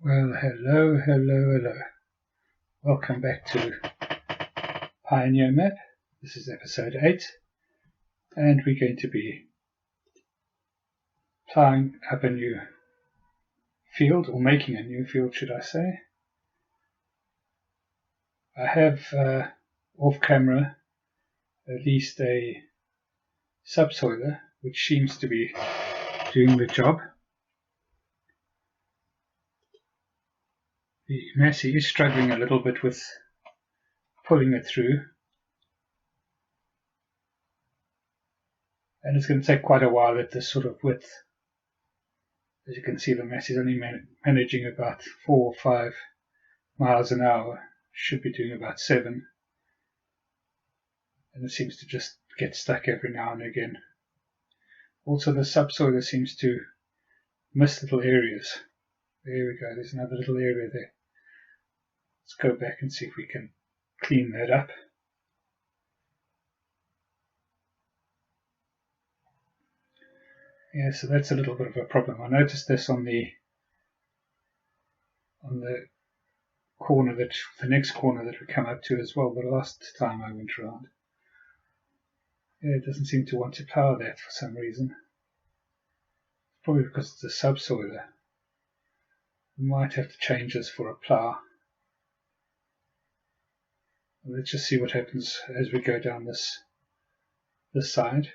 Well, hello. Welcome back to Pioneer Map. This is episode 8, and we're going to be plowing up a new field, or making a new field, should I say. I have off camera at least a subsoiler, which seems to be doing the job. The Massey is struggling a little bit with pulling it through, and it's going to take quite a while at this sort of width. As you can see, the Massey is only managing about 4 or 5 miles an hour, should be doing about 7, and it seems to just get stuck every now and again. Also, the subsoiler seems to miss little areas. There we go, there's another little area there. Let's go back and see if we can clean that up. Yeah, so that's a little bit of a problem. I noticed this on the corner the next corner that we come up to as well, the last time I went around. Yeah, it doesn't seem to want to plow that for some reason. Probably because it's a subsoiler. We might have to change this for a plow. Let's just see what happens as we go down this side.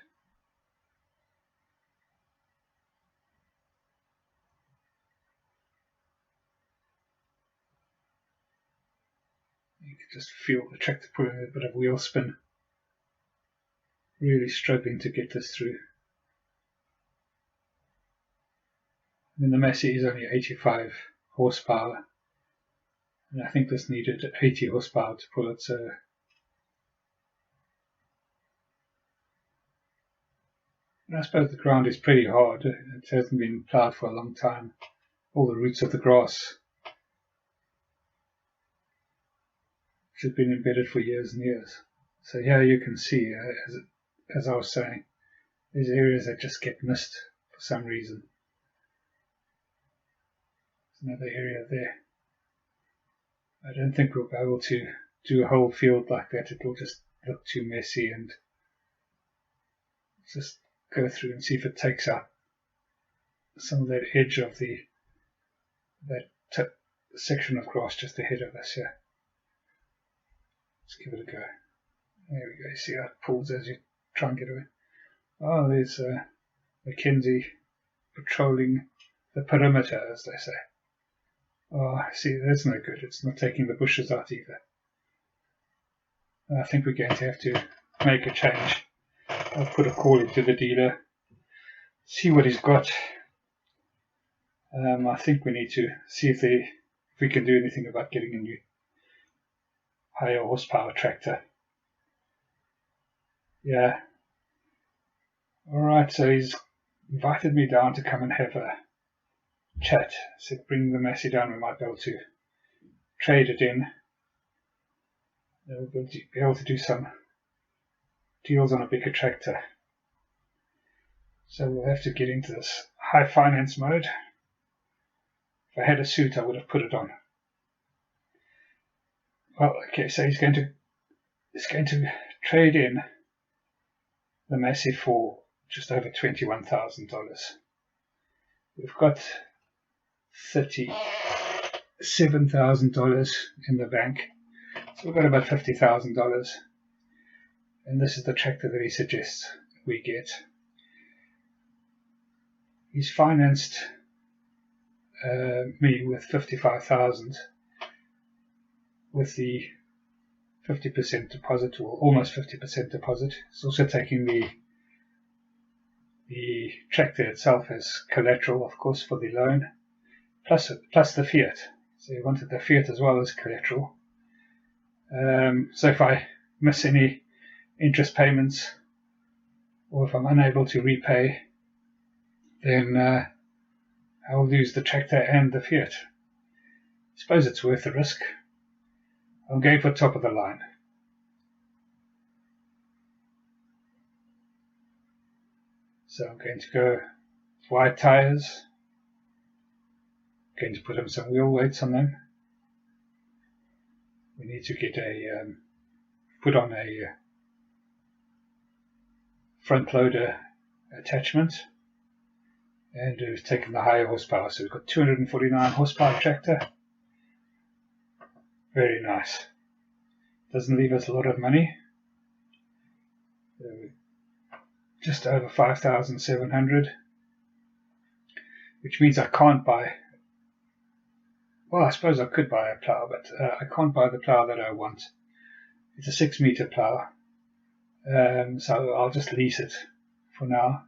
You can just feel the tractor pulling a bit of wheel spin. Really struggling to get this through. I mean, the Massey is only 85 horsepower, and I think this needed 80 horsepower to pull it, so and I suppose the ground is pretty hard. It hasn't been ploughed for a long time. All the roots of the grass, which has been embedded for years and years. So here you can see, as I was saying, there's areas that just get missed for some reason. There's another area there. I don't think we'll be able to do a whole field like that. It will just look too messy, and just go through and see if it takes out some of that edge of that section of grass just ahead of us here. Let's give it a go. There we go. You see how it pulls as you try and get away. Oh, there's Mackenzie patrolling the perimeter, as they say. Oh, see, that's no good. It's not taking the bushes out either. I think we're going to have to make a change. I'll put a call into the dealer, see what he's got. I think we need to see if we can do anything about getting a new higher horsepower tractor. Yeah. Alright, so he's invited me down to come and have a chat. So bring the Massey down, we might be able to trade it in. We'll be able to do some deals on a bigger tractor. So we'll have to get into this high finance mode. If I had a suit, I would have put it on. Well, okay, so he's going to trade in the Massey for just over $21,000. We've got $37,000 in the bank, so we've got about $50,000, and this is the tractor that he suggests we get. He's financed me with $55,000 with the 50% deposit, or almost 50% deposit. He's also taking the tractor itself as collateral, of course, for the loan, plus the fiat. So he wanted the fiat as well as collateral. So if I miss any interest payments, or if I'm unable to repay, then I'll lose the tractor and the fiat. I suppose it's worth the risk. I'm going for top of the line. So I'm going to go white tires, Going to put some wheel weights on them. We need to get put on a front loader attachment, and we've taken the higher horsepower, so we've got 249 horsepower tractor. Very nice. Doesn't leave us a lot of money. Just over 5,700, which means I can't buy. Well, I suppose I could buy a plough, but I can't buy the plough that I want. It's a 6-meter plough, so I'll just lease it for now.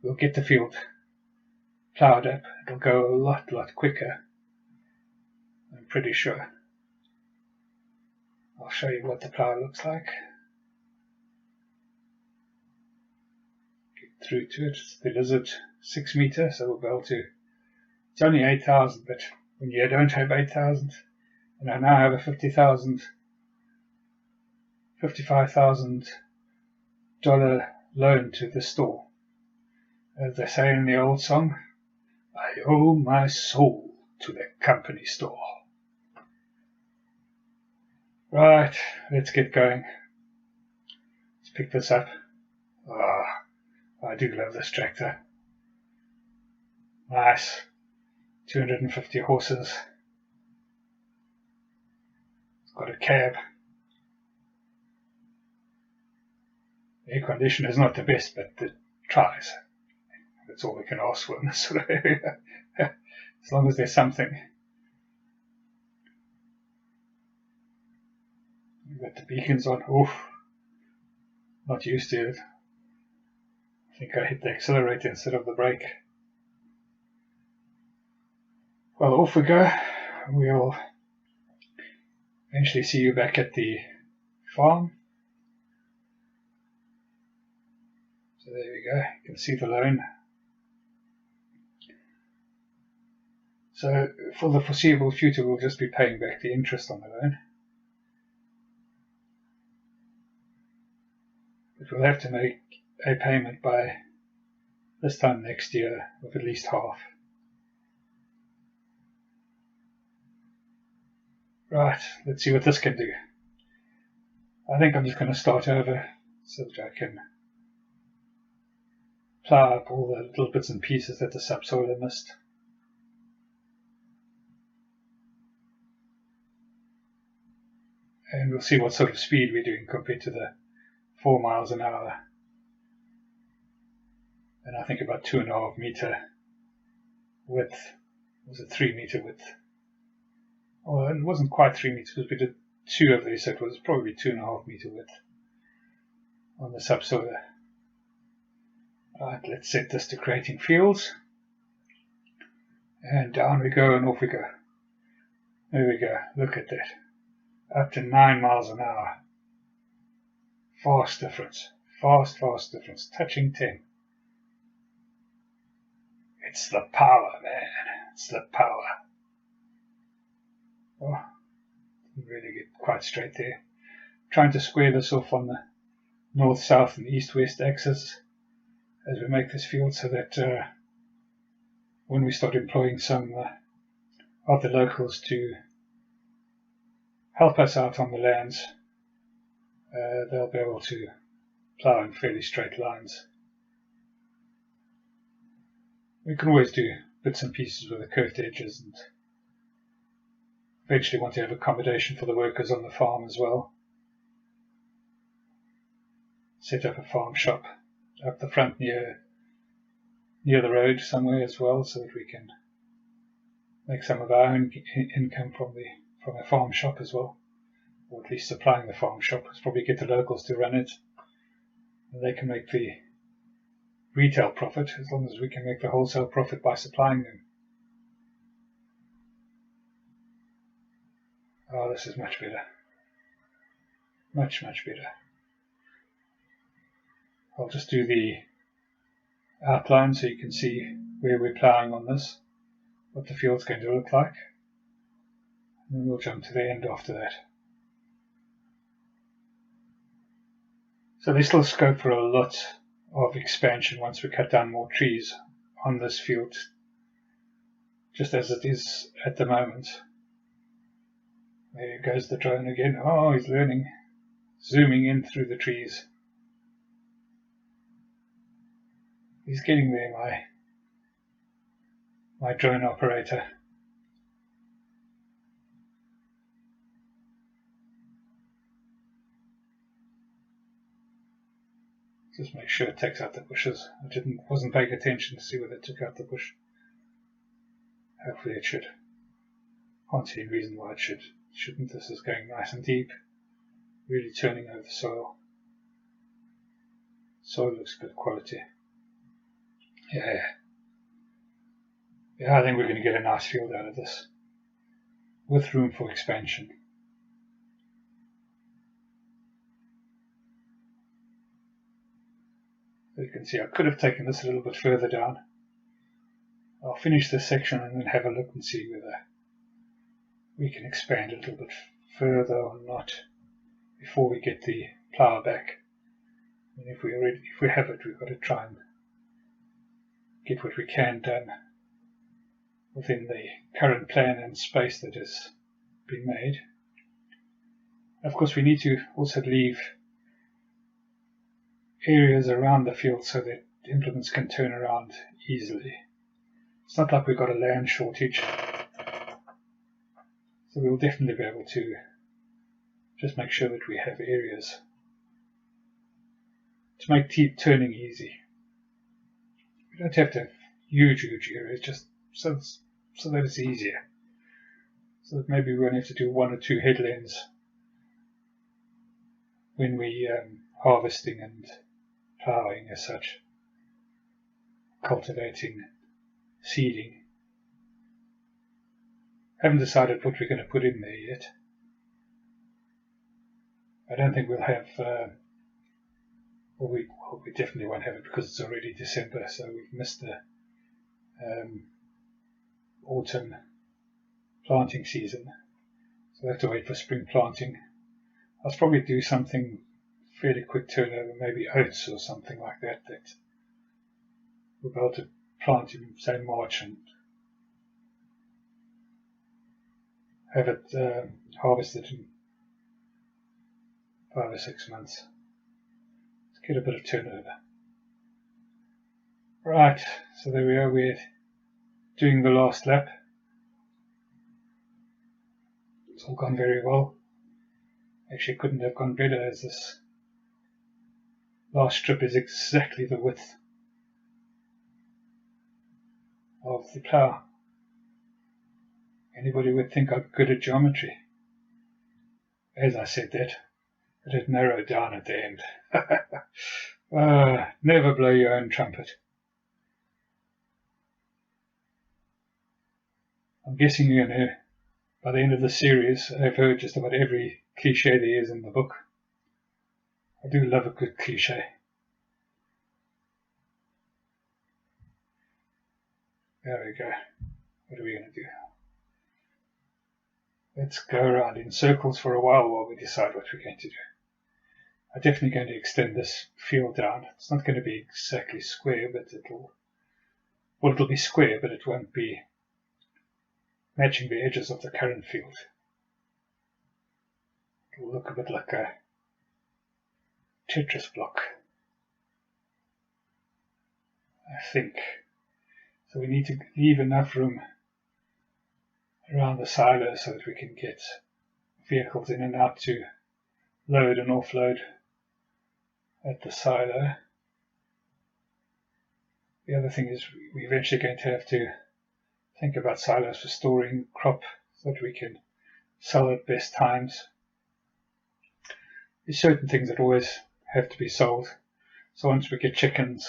We'll get the field ploughed up. It'll go a lot quicker, I'm pretty sure. I'll show you what the plough looks like. Get through to it. It's the Lizard 6-meter, so we'll be able to. It's only 8,000, but when you don't have 8,000, and I now have a $55,000 loan to the store. As they say in the old song, I owe my soul to the company store. Right, let's get going. Let's pick this up. I do love this tractor. Nice. 250 horses. It's got a cab. The air conditioner is not the best, but it tries. That's all we can ask for in this sort of area. As long as there's something. We've got the beacons on. Oof. Not used to it. I think I hit the accelerator instead of the brake. Well, off we go. We'll eventually see you back at the farm. So there we go. You can see the loan. So for the foreseeable future, we'll just be paying back the interest on the loan. But we'll have to make a payment by this time next year of at least half. Right, let's see what this can do. I think I'm just going to start over so that I can plough up all the little bits and pieces that the subsoiler missed. And we'll see what sort of speed we're doing compared to the 4 miles an hour. And I think about 2.5 meter width. Was it 3 meter width? Well, it wasn't quite 3 meters because we did 2 of these, so it was probably 2.5 meter width on the subsoiler. Alright, let's set this to creating fields. And down we go and off we go. There we go, look at that. Up to 9 miles an hour. Fast difference. Fast difference. Touching 10. It's the power, man. It's the power. Oh, didn't really get quite straight there. Trying to square this off on the north, south and east, west axis as we make this field so that when we start employing some of the locals to help us out on the lands, they'll be able to plough in fairly straight lines. We can always do bits and pieces with the curved edges, and eventually want to have accommodation for the workers on the farm as well. Set up a farm shop up the front near the road somewhere as well, so that we can make some of our own income from a farm shop as well, or at least supplying the farm shop. Let's probably get the locals to run it, and they can make the retail profit as long as we can make the wholesale profit by supplying them. Oh, this is much better. Much better. I'll just do the outline so you can see where we're ploughing on this, what the field's going to look like, and then we'll jump to the end after that. So there's still scope for a lot of expansion once we cut down more trees on this field just as it is at the moment. There goes the drone again. Oh, he's learning. Zooming in through the trees. He's getting there, my drone operator. Just make sure it takes out the bushes. I wasn't paying attention to see whether it took out the bush. Hopefully it should. Can't see any reason why it shouldn't. This is going nice and deep. Really turning over the soil. Soil looks good quality. Yeah, I think we're going to get a nice field out of this, with room for expansion. So you can see I could have taken this a little bit further down. I'll finish this section and then have a look and see whether we can expand a little bit further or not before we get the plough back. And if we have it, we've got to try and get what we can done within the current plan and space that has been made. Of course, we need to also leave areas around the field so that implements can turn around easily. It's not like we've got a land shortage, so we'll definitely be able to just make sure that we have areas to make turning easy. We don't have to have huge areas, just so that it's easier. So that maybe we won't have to do 1 or 2 headlands when we harvesting and ploughing as such, cultivating, seeding. Haven't decided what we're going to put in there yet. I don't think we'll have, we definitely won't have it because it's already December, so we've missed the autumn planting season. So we'll have to wait for spring planting. I'll probably do something fairly quick turnover, maybe oats or something like that we'll be able to plant in, say, March and have it harvested in 5 or 6 months. Let's get a bit of turnover. Right, so there we are, we're doing the last lap. It's all gone very well. Actually, couldn't have gone better, as this last strip is exactly the width of the plough. Anybody would think I'm good at geometry. As I said that, it had narrowed down at the end. Never blow your own trumpet. I'm guessing you're going to, by the end of the series, have heard just about every cliche there is in the book. I do love a good cliche. There we go. What are we going to do? Let's go around in circles for a while we decide what we're going to do. I'm definitely going to extend this field down. It's not going to be exactly square, but it'll be square, but it won't be matching the edges of the current field. It'll look a bit like a Tetris block, I think. So we need to leave enough room around the silo so that we can get vehicles in and out to load and offload at the silo. The other thing is we're eventually going to have to think about silos for storing crop so that we can sell at best times. There's certain things that always have to be sold. So once we get chickens,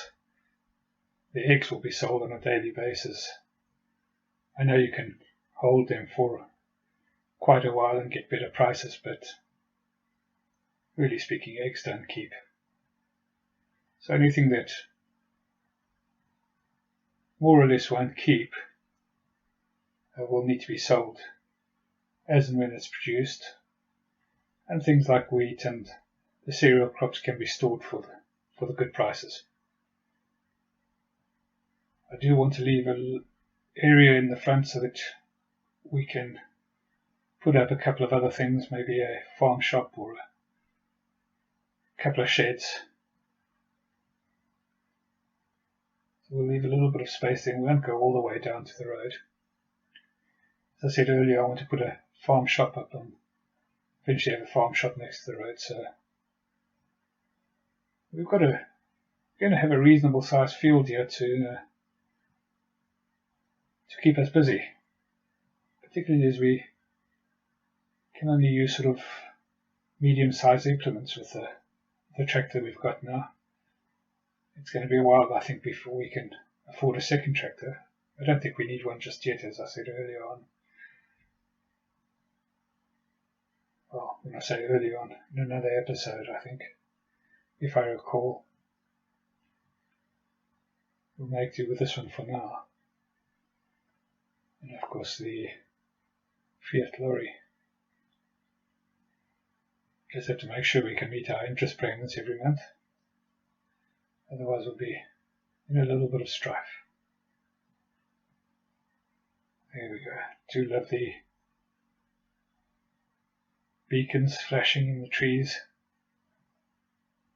the eggs will be sold on a daily basis. I know you can hold them for quite a while and get better prices, but really speaking, eggs don't keep. So anything that more or less won't keep will need to be sold as and when it's produced. And things like wheat and the cereal crops can be stored for the good prices. I do want to leave area in the front so that we can put up a couple of other things, maybe a farm shop or a couple of sheds. So we'll leave a little bit of space there. We won't go all the way down to the road. As I said earlier, I want to put a farm shop up and eventually have a farm shop next to the road. So we're going to have a reasonable sized field here to keep us busy, particularly as we can only use sort of medium-sized implements with the tractor we've got now. It's going to be a while, I think, before we can afford a second tractor. I don't think we need one just yet, as I said earlier on. Well, when I say earlier on, in another episode, I think, if I recall. We'll make do with this one for now. And of course the Fiat lorry. Just have to make sure we can meet our interest payments every month. Otherwise we'll be in a little bit of strife. There we go. Do love the beacons flashing in the trees.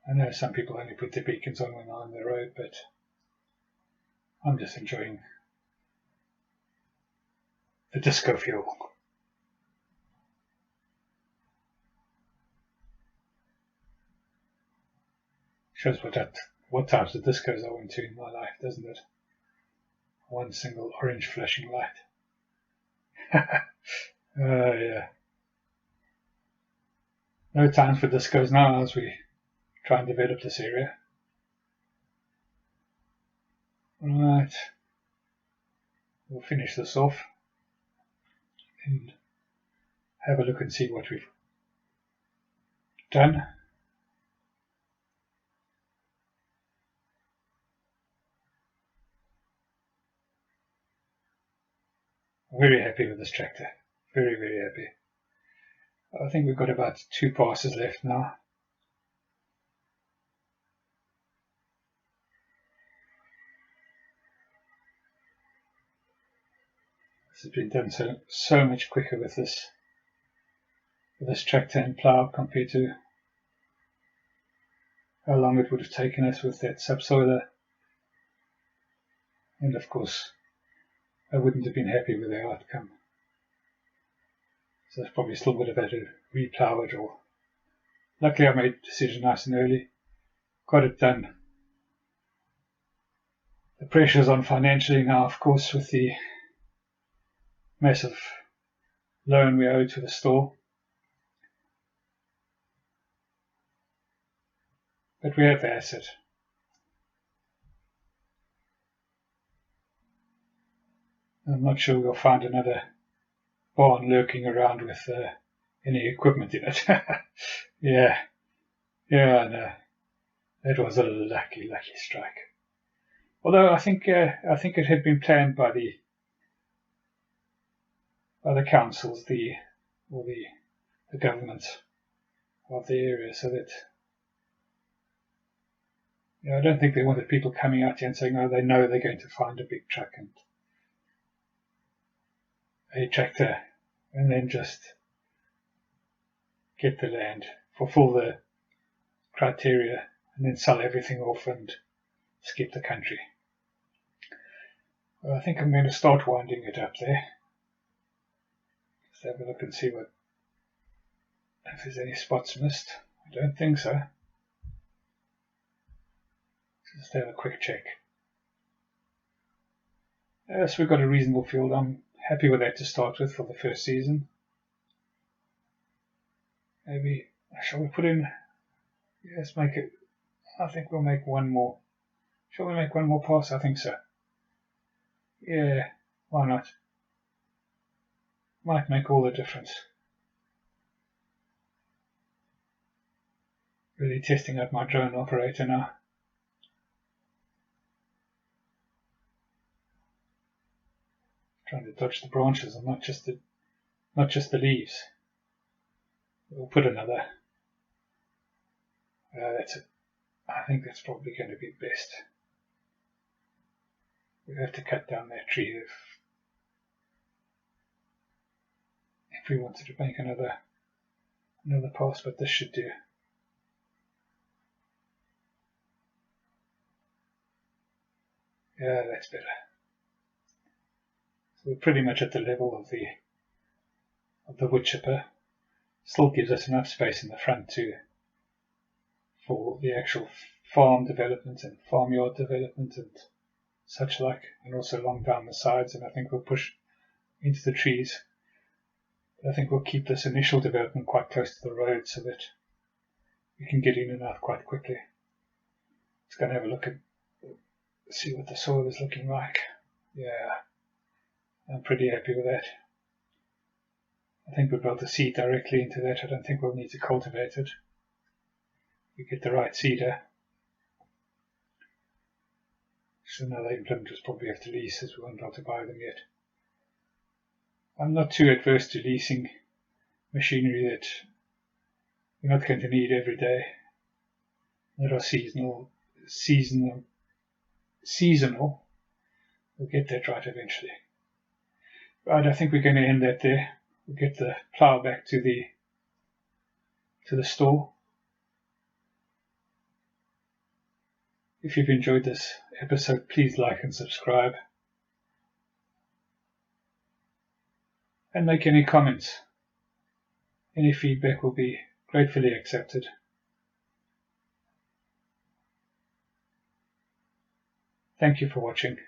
I know some people only put their beacons on when they're on the road, but I'm just enjoying the disco feel. Shows what types of discos I went to in my life, doesn't it? One single orange flashing light. Yeah. No time for discos now as we try and develop this area. Right. We'll finish this off and have a look and see what we've done. Very happy with this tractor. Very, very happy. I think we've got about 2 passes left now. This has been done so much quicker with this tractor and plough compared to how long it would have taken us with that subsoiler. And of course, I wouldn't have been happy with the outcome. So I probably still would have had to replough it, or luckily I made the decision nice and early, got it done. The pressure's on financially now, of course, with the massive loan we owe to the store. But we have the asset. I'm not sure we'll find another barn lurking around with any equipment in it. Yeah, I know. That was a lucky strike. Although I think it had been planned by the councils, the government of the area, so that I don't think they wanted people coming out here and saying, oh, they know they're going to find a big truck and a tractor, and then just get the land, fulfill the criteria, and then sell everything off and skip the country. Well, I think I'm going to start winding it up there. Let's have a look and see if there's any spots missed. I don't think so. Just have a quick check. Yes, we've got a reasonable field. I'm happy with that to start with for the first season. Maybe, shall we put in, yes, make it, I think we'll make one more. Shall we make one more pass? I think so. Yeah, why not? Might make all the difference. Really testing out my drone operator now. Trying to dodge the branches and not just the leaves. We'll put another. That's it. I think that's probably going to be best. We have to cut down that tree. if we wanted to make another pass, but this should do. Yeah, that's better. So we're pretty much at the level of the wood chipper. Still gives us enough space in the front too for the actual farm development and farmyard development and such like, and also along down the sides, and I think we'll push into the trees. But I think we'll keep this initial development quite close to the road so that we can get in and out quite quickly. Let's go and have a look at, see what the soil is looking like. Yeah, I'm pretty happy with that. I think we'll be able to seed directly into that. I don't think we'll need to cultivate it. We get the right seeder. So another implement we'll probably have to lease, as we won't be able to buy them yet. I'm not too adverse to leasing machinery that we're not going to need every day, that are seasonal. We'll get that right eventually. Right, I think we're going to end that there. We'll get the plough back to the store. If you've enjoyed this episode, please like and subscribe. And make any comments. Any feedback will be gratefully accepted. Thank you for watching.